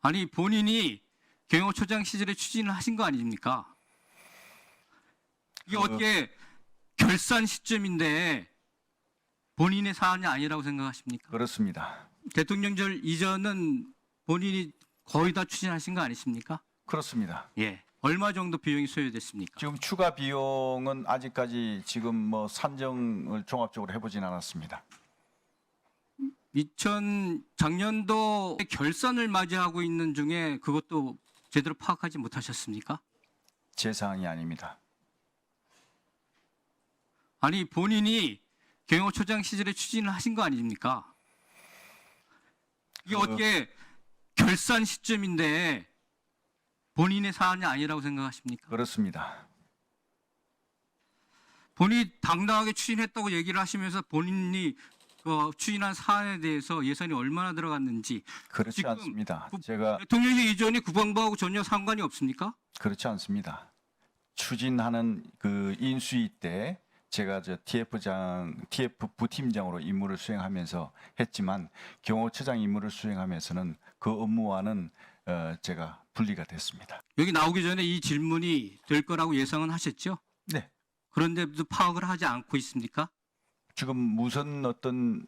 아니 본인이 경호처장 시절에 추진을 하신 거 아닙니까? 이게 어떻게 결산 시점인데 본인의 사안이 아니라고 생각하십니까? 그렇습니다. 대통령절 이전은 본인이 거의 다 추진하신 거 아니십니까? 그렇습니다. 예. 얼마 정도 비용이 소요됐습니까? 지금 추가 비용은 아직까지 지금 뭐 산정을 종합적으로 해보진 않았습니다. 작년도 결산을 맞이하고 있는 중에 그것도 제대로 파악하지 못하셨습니까? 제 사항이 아닙니다. 아니 본인이 경호처장 시절에 추진을 하신 거 아닙니까? 이게 어떻게 결산 시점인데 본인의 사안이 아니라고 생각하십니까? 그렇습니다. 본인이 당당하게 추진했다고 얘기를 하시면서 본인이 추진한 사안에 대해서 예산이 얼마나 들어갔는지 그렇지 지금 않습니다. 제가 대통령실 이전이 국방부하고 전혀 상관이 없습니까? 그렇지 않습니다. 추진하는 그 인수위 때 제가 TF 부팀장으로 임무를 수행하면서 했지만 경호처장 임무를 수행하면서는 그 업무와는 제가 분리가 됐습니다. 여기 나오기 전에 이 질문이 될 거라고 예상은 하셨죠? 네. 그런데도 파악을 하지 않고 있습니까? 지금 무슨 어떤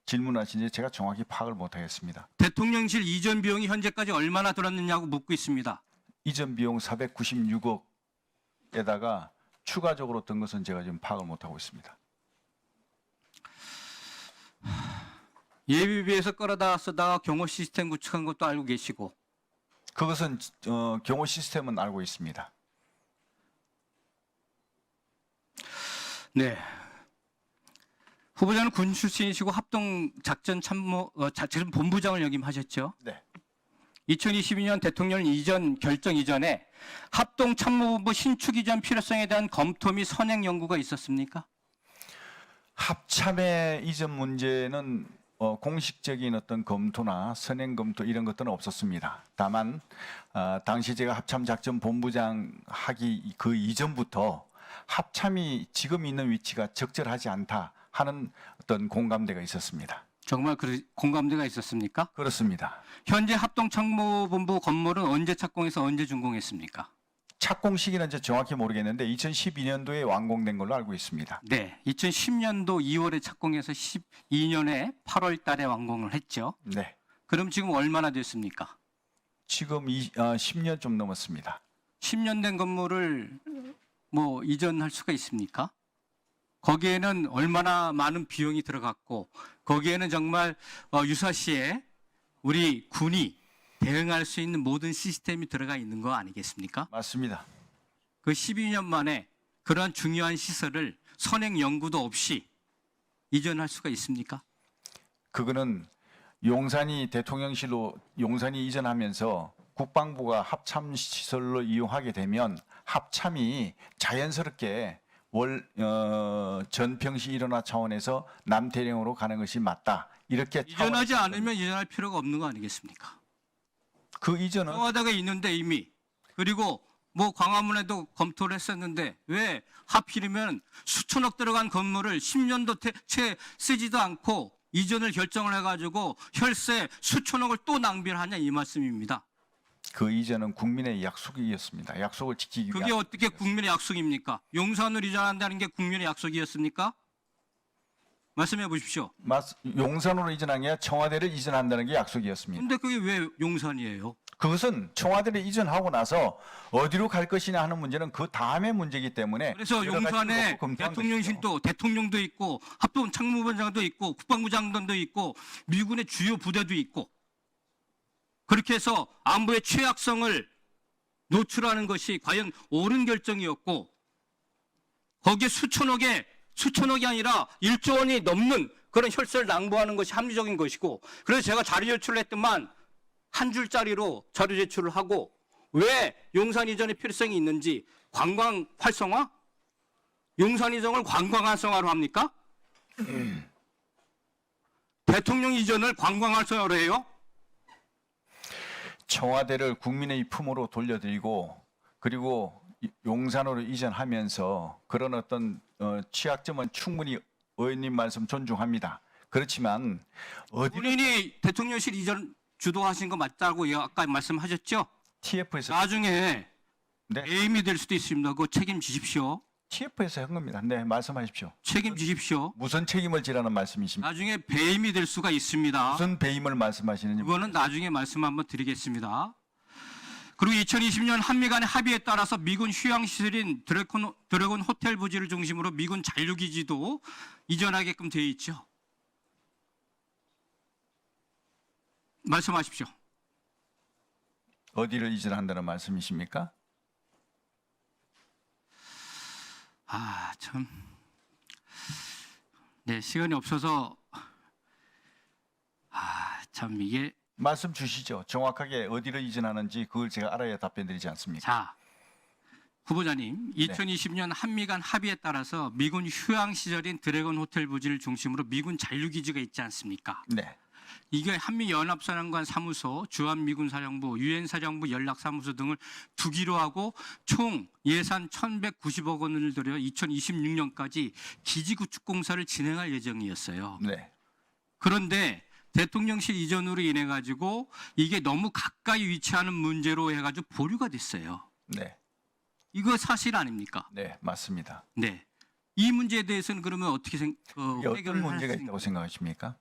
질문하신지 제가 정확히 파악을 못하겠습니다. 대통령실 이전 비용이 현재까지 얼마나 들었느냐고 묻고 있습니다. 이전 비용 496억에다가 추가적으로 든 것은 제가 지금 파악을 못하고 있습니다. 예비비에서 끌어다 쓰다가 경호 시스템 구축한 것도 알고 계시고 그것은 경호 시스템은 알고 있습니다. 네. 후보자는 군 출신이시고 합동 작전 참모 작전 본부장을 역임하셨죠. 네. 2022년 대통령 이전 결정 이전에 합동 참모본부 신축 이전 필요성에 대한 검토 및 선행 연구가 있었습니까? 합참의 이전 문제는 공식적인 어떤 검토나 선행 검토 이런 것들은 없었습니다. 다만 당시 제가 합참 작전 본부장 하기 그 이전부터 합참이 지금 있는 위치가 적절하지 않다 하는 어떤 공감대가 있었습니다. 정말 공감대가 있었습니까? 그렇습니다. 현재 합동참모본부 건물은 언제 착공해서 언제 준공했습니까? 착공 시기는 이제 정확히 모르겠는데 2012년도에 완공된 걸로 알고 있습니다. 네, 2010년도 2월에 착공해서 12년에 8월 달에 완공을 했죠. 네. 그럼 지금 얼마나 됐습니까? 지금 10년 좀 넘었습니다. 10년 된 건물을 뭐 이전할 수가 있습니까? 거기에는 얼마나 많은 비용이 들어갔고 거기에는 정말 유사시에 우리 군이 대응할 수 있는 모든 시스템이 들어가 있는 거 아니겠습니까? 맞습니다. 그 12년 만에 그러한 중요한 시설을 선행 연구도 없이 이전할 수가 있습니까? 그거는 용산이 대통령실로 용산이 이전하면서 국방부가 합참 시설로 이용하게 되면 합참이 자연스럽게 전평시 일원화 차원에서 남대령으로 가는 것이 맞다. 이렇게 이전하지 않으면 이전할 필요가 없는 거 아니겠습니까? 그 이전은 청와대가 있는데 이미 그리고 뭐 광화문에도 검토를 했었는데 왜 하필이면 수천억 들어간 건물을 10년도 채 쓰지도 않고 이전을 결정을 해가지고 혈세 수천억을 또 낭비를 하냐 이 말씀입니다. 그 이전은 국민의 약속이었습니다. 약속을 지키기 위한. 그게 어떻게 국민의 약속입니까? 용산을 이전한다는 게 국민의 약속이었습니까? 말씀해 보십시오. 용산으로 이전한 게 아니라 청와대를 이전한다는 게 약속이었습니다. 근데 그게 왜 용산이에요? 그것은 청와대를 이전하고 나서 어디로 갈 것이냐 하는 문제는 그 다음의 문제이기 때문에 그래서 여러 가지 용산에 놓고 검토한 대통령실도 대통령도 있고 합동 참모본장도 있고 국방부 장관도 있고 미군의 주요 부대도 있고 그렇게 해서 안보의 취약성을 노출하는 것이 과연 옳은 결정이었고 거기에 수천억이 아니라 1조 원이 넘는 그런 혈세를 낭보하는 것이 합리적인 것이고 그래서 제가 자료 제출을 했더만 한 줄짜리로 자료 제출을 하고 왜 용산 이전의 필요성이 있는지 관광 활성화? 용산 이전을 관광 활성화로 합니까? 대통령 이전을 관광 활성화로 해요? 청와대를 국민의 품으로 돌려드리고 그리고 용산으로 이전하면서 그런 어떤 취약점은 충분히 의원님 말씀 존중합니다. 그렇지만 본인이 대통령실 이전 주도하신 거 맞다고 아까 말씀하셨죠? TF에서 나중에 네. 배임이 될 수도 있습니다. 그거 책임지십시오. TF에서 한 겁니다. 네, 말씀하십시오. 책임지십시오. 무슨 책임을 지라는 말씀이십니까? 나중에 배임이 될 수가 있습니다. 무슨 배임을 말씀하시는지 그거는 나중에 말씀 한번 드리겠습니다. 그리고 2020년 한미 간의 합의에 따라서 미군 휴양시설인 드래곤 호텔 부지를 중심으로 미군 잔류기지도 이전하게끔 되어 있죠. 말씀하십시오. 어디를 이전한다는 말씀이십니까? 아, 참. 네, 시간이 없어서 참 이게 말씀 주시죠. 정확하게 어디를 이전하는지 그걸 제가 알아야 답변드리지 않습니까? 자, 후보자님, 2020년 한미 간 합의에 따라서 미군 휴양 시절인 드래곤 호텔 부지를 중심으로 미군 잔류기지가 있지 않습니까? 네. 이게 한미연합사령관 사무소, 주한미군사령부, 유엔사령부 연락사무소 등을 두기로 하고 총 예산 1,190억 원을 들여 2026년까지 기지구축공사를 진행할 예정이었어요. 네. 그런데 대통령실 이전으로 인해 가지고 이게 너무 가까이 위치하는 문제로 해가지고 보류가 됐어요. 네. 이거 사실 아닙니까? 네, 맞습니다. 네. 이 문제에 대해서는 그러면 어떻게 이게 어떤 해결을 문제가 할 수 있다고 생각하십니까?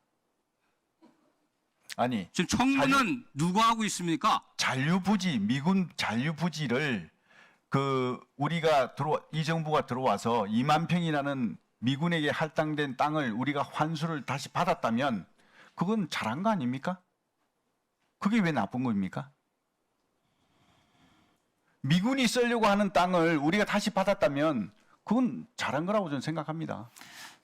아니, 지금 청문은 누가 하고 있습니까? 잔류부지, 미군 잔류부지를 우리가 이 정부가 들어와서 2만 평이라는 미군에게 할당된 땅을 우리가 환수를 다시 받았다면 그건 잘한 거 아닙니까? 그게 왜 나쁜 겁니까? 미군이 쓰려고 하는 땅을 우리가 다시 받았다면 그건 잘한 거라고 저는 생각합니다.